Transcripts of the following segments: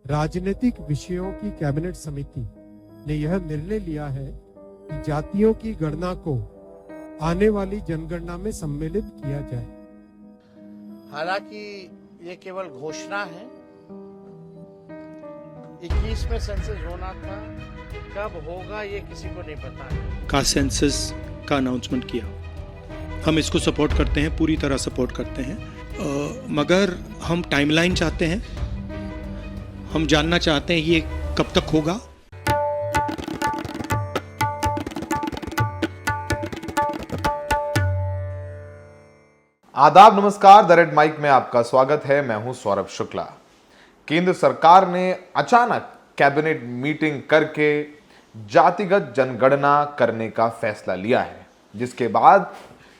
राजनीतिक विषयों की कैबिनेट समिति ने यह निर्णय लिया है कि जातियों की गणना को आने वाली जनगणना में सम्मिलित किया जाए। हालांकि ये केवल घोषणा है। 21 में सेंसस होना था, कब होगा ये किसी को नहीं पता है। का सेंसस का अनाउंसमेंट किया, हम इसको सपोर्ट करते हैं, पूरी तरह सपोर्ट करते हैं, मगर हम टाइमलाइन चाहते हैं। हम जानना चाहते हैं ये कब तक होगा। आदाब, नमस्कार। द रेड माइक में आपका स्वागत है। मैं हूं सौरभ शुक्ला। केंद्र सरकार ने अचानक कैबिनेट मीटिंग करके जातिगत जनगणना करने का फैसला लिया है, जिसके बाद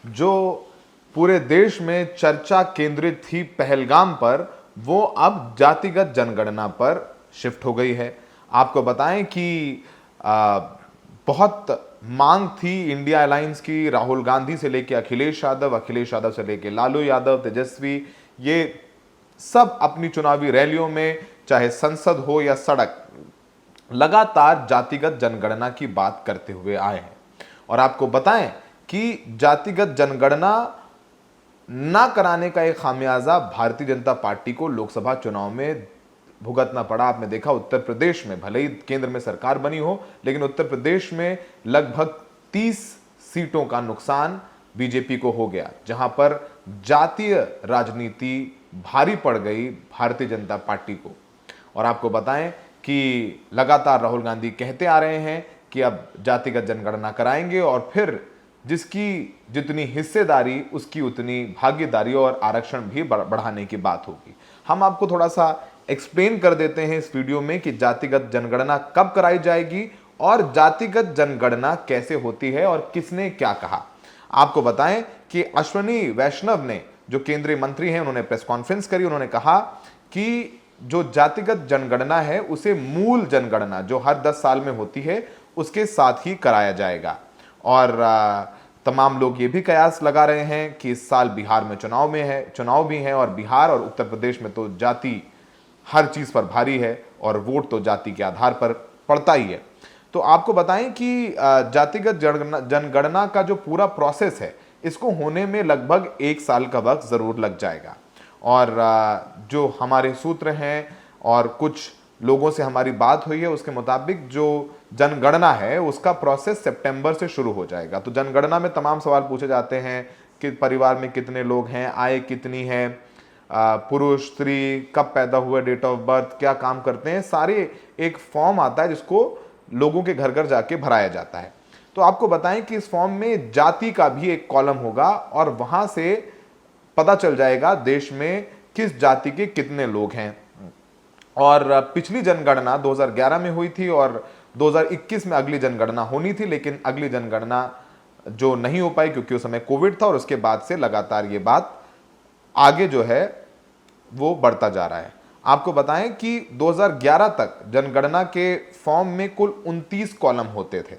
जो पूरे देश में चर्चा केंद्रित थी पहलगाम पर, वो अब जातिगत जनगणना पर शिफ्ट हो गई है। आपको बताएं कि बहुत मांग थी इंडिया अलायंस की, राहुल गांधी से लेकर अखिलेश यादव से लेकर लालू यादव, तेजस्वी, ये सब अपनी चुनावी रैलियों में, चाहे संसद हो या सड़क, लगातार जातिगत जनगणना की बात करते हुए आए हैं। और आपको बताएं कि जातिगत जनगणना ना कराने का एक खामियाजा भारतीय जनता पार्टी को लोकसभा चुनाव में भुगतना पड़ा। आपने देखा उत्तर प्रदेश में, भले ही केंद्र में सरकार बनी हो, लेकिन उत्तर प्रदेश में लगभग 30 सीटों का नुकसान बीजेपी को हो गया, जहां पर जातीय राजनीति भारी पड़ गई भारतीय जनता पार्टी को। और आपको बताएं कि लगातार राहुल गांधी कहते आ रहे हैं कि अब जातिगत जनगणना कराएंगे और फिर जिसकी जितनी हिस्सेदारी उसकी उतनी भागीदारी और आरक्षण भी बढ़ाने की बात होगी। हम आपको थोड़ा सा एक्सप्लेन कर देते हैं इस वीडियो में कि जातिगत जनगणना कब कराई जाएगी और जातिगत जनगणना कैसे होती है और किसने क्या कहा। आपको बताएं कि अश्विनी वैष्णव ने, जो केंद्रीय मंत्री हैं, उन्होंने प्रेस कॉन्फ्रेंस करी। उन्होंने कहा कि जो जातिगत जनगणना है उसे मूल जनगणना जो हर 10 साल में होती है उसके साथ ही कराया जाएगा। और तमाम लोग ये भी कयास लगा रहे हैं कि इस साल बिहार में चुनाव भी है और बिहार और उत्तर प्रदेश में तो जाति हर चीज पर भारी है और वोट तो जाति के आधार पर पड़ता ही है। तो आपको बताएं कि जातिगत जनगणना का जो पूरा प्रोसेस है, इसको होने में लगभग 1 साल का वक्त जरूर लग जाएगा। और जो हमारे सूत्र हैं और कुछ लोगों से हमारी बात हुई है, उसके मुताबिक जो जनगणना है उसका प्रोसेस सितंबर से शुरू हो जाएगा। तो जनगणना में तमाम सवाल पूछे जाते हैं कि परिवार में कितने लोग हैं, आय कितनी है, पुरुष स्त्री कब पैदा हुए, डेट ऑफ बर्थ, क्या काम करते हैं, सारे एक फॉर्म आता है जिसको लोगों के घर घर जाके भराया जाता है। तो आपको बताएं कि इस फॉर्म में जाति का भी एक कॉलम होगा और वहां से पता चल जाएगा देश में किस जाति के कितने लोग हैं। और पिछली जनगणना 2011 में हुई थी और 2021 में अगली जनगणना होनी थी, लेकिन अगली जनगणना जो नहीं हो पाई क्योंकि उस समय कोविड था और उसके बाद से लगातार ये बात आगे जो है वो बढ़ता जा रहा है। आपको बताएं कि 2011 तक जनगणना के फॉर्म में कुल 29 कॉलम होते थे।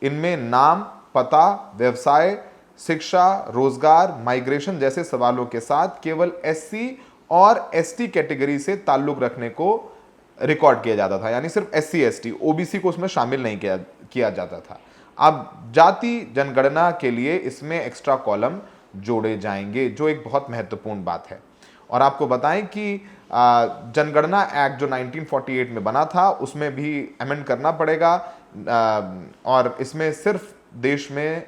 इनमें नाम, पता, व्यवसाय, शिक्षा, रोजगार, माइग्रेशन जैसे सवालों के साथ केवल एससी और एसटी कैटेगरी से ताल्लुक रखने को रिकॉर्ड किया जाता था, यानी सिर्फ एससी एसटी, ओबीसी को उसमें शामिल नहीं किया जाता था। अब जाति जनगणना के लिए इसमें एक्स्ट्रा कॉलम जोड़े जाएंगे, जो एक बहुत महत्वपूर्ण बात है। और आपको बताएं कि जनगणना एक्ट जो 1948 में बना था उसमें भी अमेंड करना पड़ेगा और इसमें सिर्फ देश में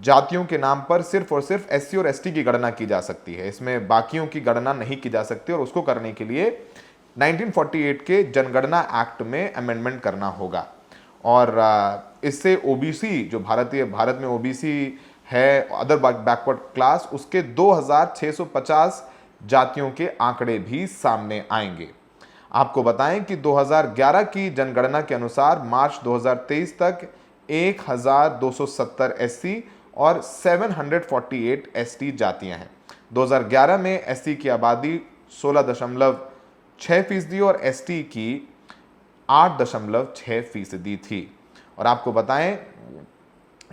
जातियों के नाम पर सिर्फ और सिर्फ एससी और एसटी की गणना की जा सकती है, इसमें बाकियों की गणना नहीं की जा सकती। और उसको करने के लिए 1948 के जनगणना एक्ट में अमेंडमेंट करना होगा। और इससे ओबीसी, जो भारत में ओबीसी है, अदर बैकवर्ड क्लास, उसके 2650 जातियों के आंकड़े भी सामने आएंगे। आपको बताएं कि 2011 की जनगणना के अनुसार मार्च 2023 तक 1270 एससी और 748 एसटी जातियां हैं। 2011 में एससी की आबादी 16.6% और एसटी की 8.6% थी। और आपको बताएं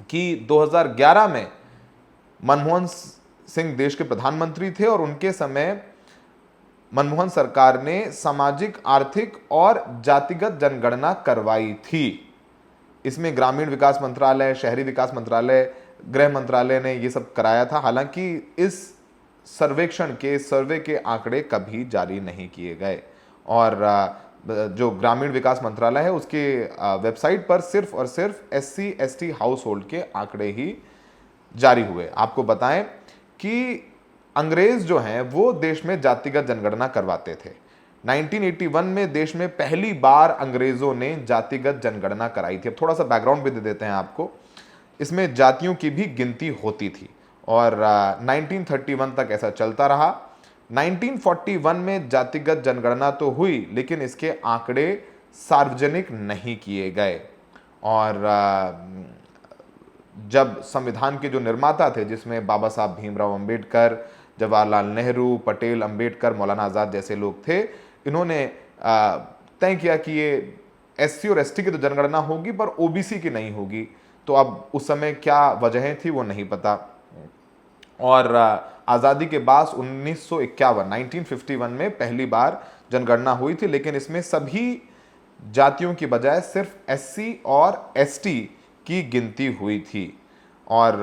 कि 2011 में मनमोहन सिंह देश के प्रधानमंत्री थे और उनके समय मनमोहन सरकार ने सामाजिक, आर्थिक और जातिगत जनगणना करवाई थी। इसमें ग्रामीण विकास मंत्रालय, शहरी विकास मंत्रालय, गृह मंत्रालय ने ये सब कराया था। हालांकि इस सर्वे के आंकड़े कभी जारी नहीं किए गए और जो ग्रामीण विकास मंत्रालय है उसके वेबसाइट पर सिर्फ और सिर्फ SC ST हाउस होल्ड के आंकड़े ही जारी हुए। आपको बताएं कि अंग्रेज जो हैं वो देश में जातिगत जनगणना करवाते थे। 1981 में देश में पहली बार अंग्रेजों ने जातिगत जनगणना कराई थी। अब थोड़ा सा बैकग्राउंड भी दे देते हैं आपको। इसमें जातियों की भी गिनती होती थी और 1931 तक ऐसा चलता रहा। 1941 में जातिगत जनगणना तो हुई लेकिन इसके आंकड़े सार्वजनिक नहीं किए गए और जब संविधान के जो निर्माता थे, जिसमें बाबा साहब भीमराव अंबेडकर, जवाहरलाल नेहरू, पटेल, अंबेडकर, मौलाना आज़ाद जैसे लोग थे, इन्होंने तय किया कि ये SC और ST की तो जनगणना होगी पर OBC की नहीं होगी। तो अब उस समय क्या वजहें थी वो नहीं पता। और आज़ादी के बाद 1951 में पहली बार जनगणना हुई थी, लेकिन इसमें सभी जातियों की बजाय सिर्फ SC और ST की गिनती हुई थी। और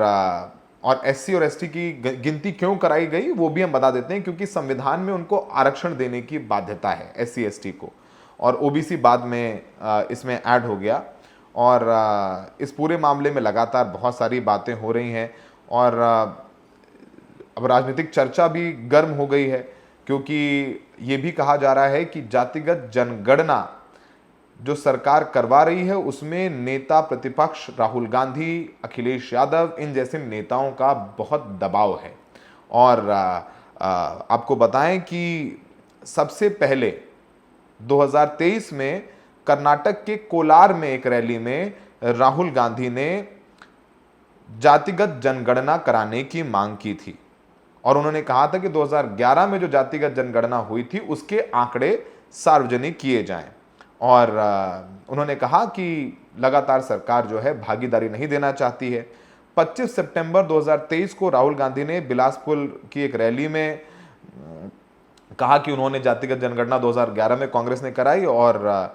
SC और ST की गिनती क्यों कराई गई वो भी हम बता देते हैं, क्योंकि संविधान में उनको आरक्षण देने की बाध्यता है SC ST को, और OBC बाद में इसमें ऐड हो गया। और इस पूरे मामले में लगातार बहुत सारी बातें हो रही हैं और अब राजनीतिक चर्चा भी गर्म हो गई है, क्योंकि ये भी कहा जा रहा है कि जातिगत जनगणना जो सरकार करवा रही है उसमें नेता प्रतिपक्ष राहुल गांधी, अखिलेश यादव, इन जैसे नेताओं का बहुत दबाव है। और आपको बताएं कि सबसे पहले 2023 में कर्नाटक के कोलार में एक रैली में राहुल गांधी ने जातिगत जनगणना कराने की मांग की थी और उन्होंने कहा था कि 2011 में जो जातिगत जनगणना हुई थी उसके आंकड़े सार्वजनिक किए जाएं। और उन्होंने कहा कि लगातार सरकार जो है भागीदारी नहीं देना चाहती है। 25 सितंबर 2023 को राहुल गांधी ने बिलासपुर की एक रैली में कहा कि उन्होंने जातिगत जनगणना 2011 में कांग्रेस ने कराई और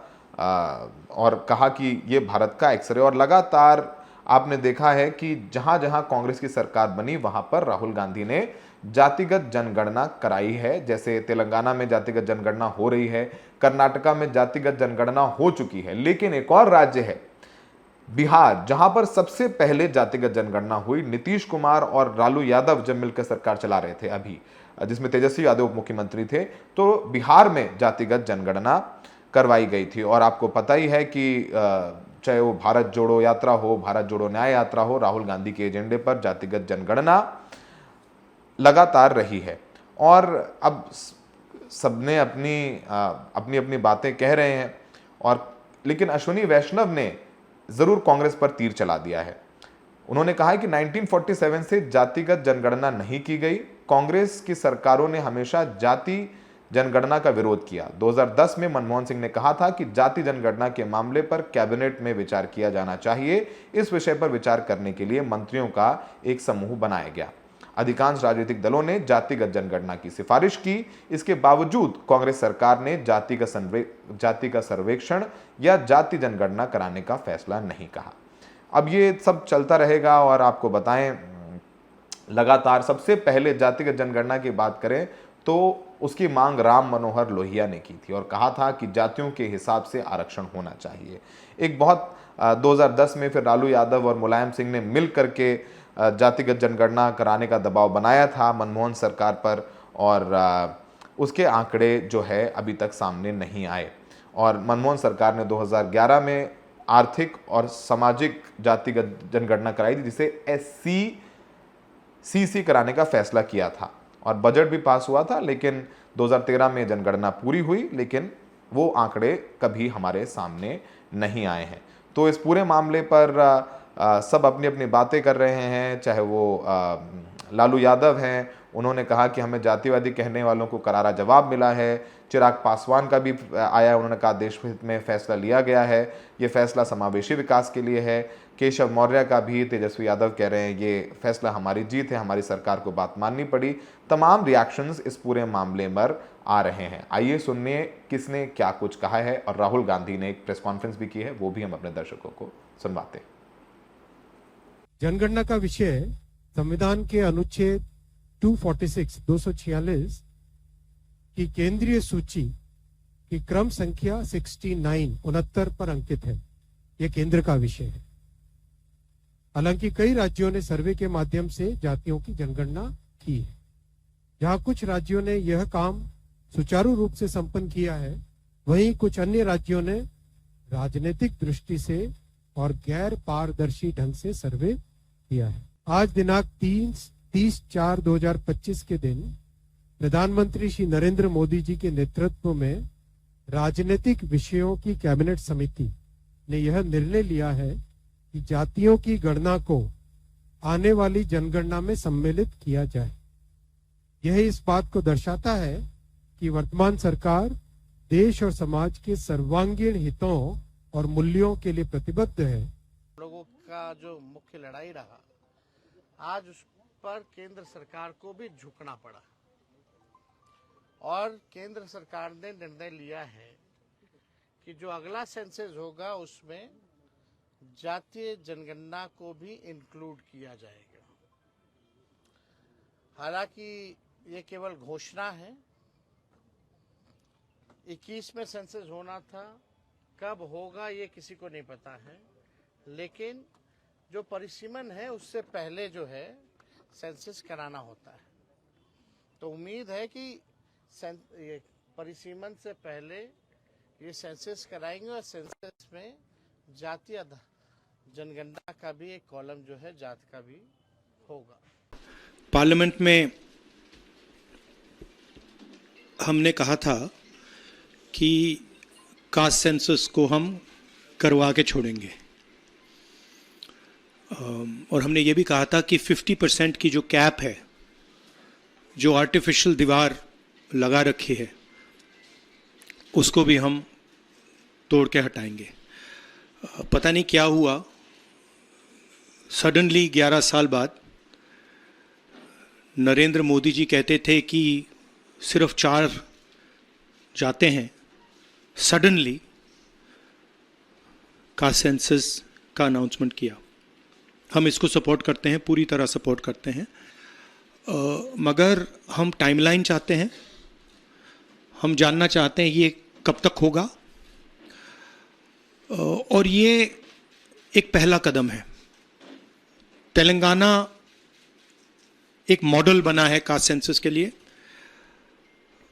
कहा कि ये भारत का एक्सरे। और लगातार आपने देखा है कि जहां जहां कांग्रेस की सरकार बनी वहां पर राहुल गांधी ने जातिगत जनगणना कराई है। जैसे तेलंगाना में जातिगत जनगणना हो रही है, कर्नाटका में जातिगत जनगणना हो चुकी है, लेकिन एक और राज्य है बिहार, जहां पर सबसे पहले जातिगत जनगणना हुई। नीतीश कुमार और लालू यादव जब मिलकर सरकार चला रहे थे अभी, जिसमें तेजस्वी यादव उप मुख्यमंत्री थे, तो बिहार में जातिगत जनगणना करवाई गई थी। और आपको पता ही है कि चाहे वो भारत जोड़ो यात्रा हो, भारत जोड़ो न्याय यात्रा हो, राहुल गांधी के एजेंडे पर जातिगत जनगणना लगातार रही है। और अब सबने अपनी अपनी बातें कह रहे हैं, और लेकिन अश्विनी वैष्णव ने जरूर कांग्रेस पर तीर चला दिया है। उन्होंने कहा है कि 1947 से जातिगत जनगणना नहीं की गई। कांग्रेस की सरकारों ने हमेशा जाति जनगणना का विरोध किया। 2010 में मनमोहन सिंह ने कहा था कि जाति जनगणना के मामले पर कैबिनेट में विचार किया जाना चाहिए। इस विषय पर विचार करने के लिए मंत्रियों का एक समूह बनाया गया। अधिकांश राजनीतिक दलों ने जातिगत जनगणना की सिफारिश की। इसके बावजूद कांग्रेस सरकार ने जाति का सर्वेक्षण या जाति जनगणना कराने का फैसला नहीं कहा। अब ये सब चलता रहेगा। और आपको बताएं, लगातार सबसे पहले जातिगत जनगणना की बात करें तो उसकी मांग राम मनोहर लोहिया ने की थी और कहा था कि जातियों के हिसाब से आरक्षण होना चाहिए। एक बहुत 2010 में फिर लालू यादव और मुलायम सिंह ने मिल करके जातिगत जनगणना कराने का दबाव बनाया था मनमोहन सरकार पर, और उसके आंकड़े जो है अभी तक सामने नहीं आए। और मनमोहन सरकार ने 2011 में आर्थिक और सामाजिक जातिगत जनगणना कराई थी, जिसे SCCC कराने का फैसला किया था और बजट भी पास हुआ था। लेकिन 2013 में जनगणना पूरी हुई, लेकिन वो आंकड़े कभी हमारे सामने नहीं आए हैं। तो इस पूरे मामले पर सब अपनी अपनी बातें कर रहे हैं। चाहे वो लालू यादव हैं, उन्होंने कहा कि हमें जातिवादी कहने वालों को करारा जवाब मिला है। चिराग पासवान का भी आया, उन्होंने कहा देश हित में फैसला लिया गया है, ये फैसला समावेशी विकास के लिए है। केशव मौर्य का भी, तेजस्वी यादव कह रहे हैं ये फैसला हमारी जीत है, हमारी सरकार को बात माननी पड़ी। तमाम रिएक्शंस इस पूरे मामले पर आ रहे हैं। आइए सुनिए किसने क्या कुछ कहा है, और राहुल गांधी ने एक प्रेस कॉन्फ्रेंस भी की है, वो भी हम अपने दर्शकों को सुनवाते हैं। जनगणना का विषय संविधान के अनुच्छेद 246 की केंद्रीय सूची की क्रम संख्या 69 पर अंकित है। यह केंद्र का विषय है। हालांकि कई राज्यों ने सर्वे के माध्यम से जातियों की जनगणना की है। जहां कुछ राज्यों ने यह काम सुचारू रूप से संपन्न किया है, वहीं कुछ अन्य राज्यों ने राजनीतिक दृष्टि से और गैर पारदर्शी ढंग से सर्वे किया है। आज दिनांक 30/4/2025 के दिन प्रधानमंत्री श्री नरेंद्र मोदी जी के नेतृत्व में राजनीतिक विषयों की कैबिनेट समिति ने यह निर्णय लिया है कि जातियों की गणना को आने वाली जनगणना में सम्मिलित किया जाए। यह इस बात को दर्शाता है कि वर्तमान सरकार देश और समाज के सर्वांगीण हितों और मूल्यों के लिए प्रतिबद्ध है। लोगों का जो मुख्य लड़ाई रहा, आज उस पर केंद्र सरकार को भी झुकना पड़ा, और केंद्र सरकार ने निर्णय लिया है कि जो अगला सेंसस होगा उसमें जातीय जनगणना को भी इंक्लूड किया जाएगा। हालांकि ये केवल घोषणा है। 21 में सेंसस होना था, कब होगा ये किसी को नहीं पता है, लेकिन जो परिसीमन है उससे पहले जो है सेंसस कराना होता है। तो उम्मीद है कि ये परिसीमन से पहले ये सेंसस कराएंगे, और सेंसस में जातीय जनगणना का भी एक कॉलम जो है जात का भी होगा। पार्लियामेंट में हमने कहा था कि कास्ट सेंसस को हम करवा के छोड़ेंगे, और हमने ये भी कहा था कि 50% की जो कैप है, जो आर्टिफिशियल दीवार लगा रखी है, उसको भी हम तोड़ के हटाएंगे। पता नहीं क्या हुआ, सडनली 11 साल बाद नरेंद्र मोदी जी कहते थे कि सिर्फ 4 जाते हैं, सडनली कास्ट सेंसस का अनाउंसमेंट किया। हम इसको सपोर्ट करते हैं, पूरी तरह सपोर्ट करते हैं, मगर हम टाइमलाइन चाहते हैं। हम जानना चाहते हैं ये कब तक होगा, और ये एक पहला कदम है। तेलंगाना एक मॉडल बना है कास्ट सेंसस के लिए,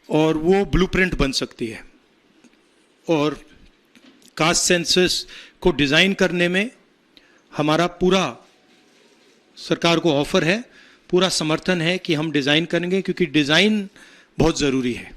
और वो ब्लूप्रिंट बन सकती है। और कास्ट सेंसस को डिज़ाइन करने में हमारा पूरा सरकार को ऑफर है, पूरा समर्थन है कि हम डिज़ाइन करेंगे, क्योंकि डिज़ाइन बहुत ज़रूरी है।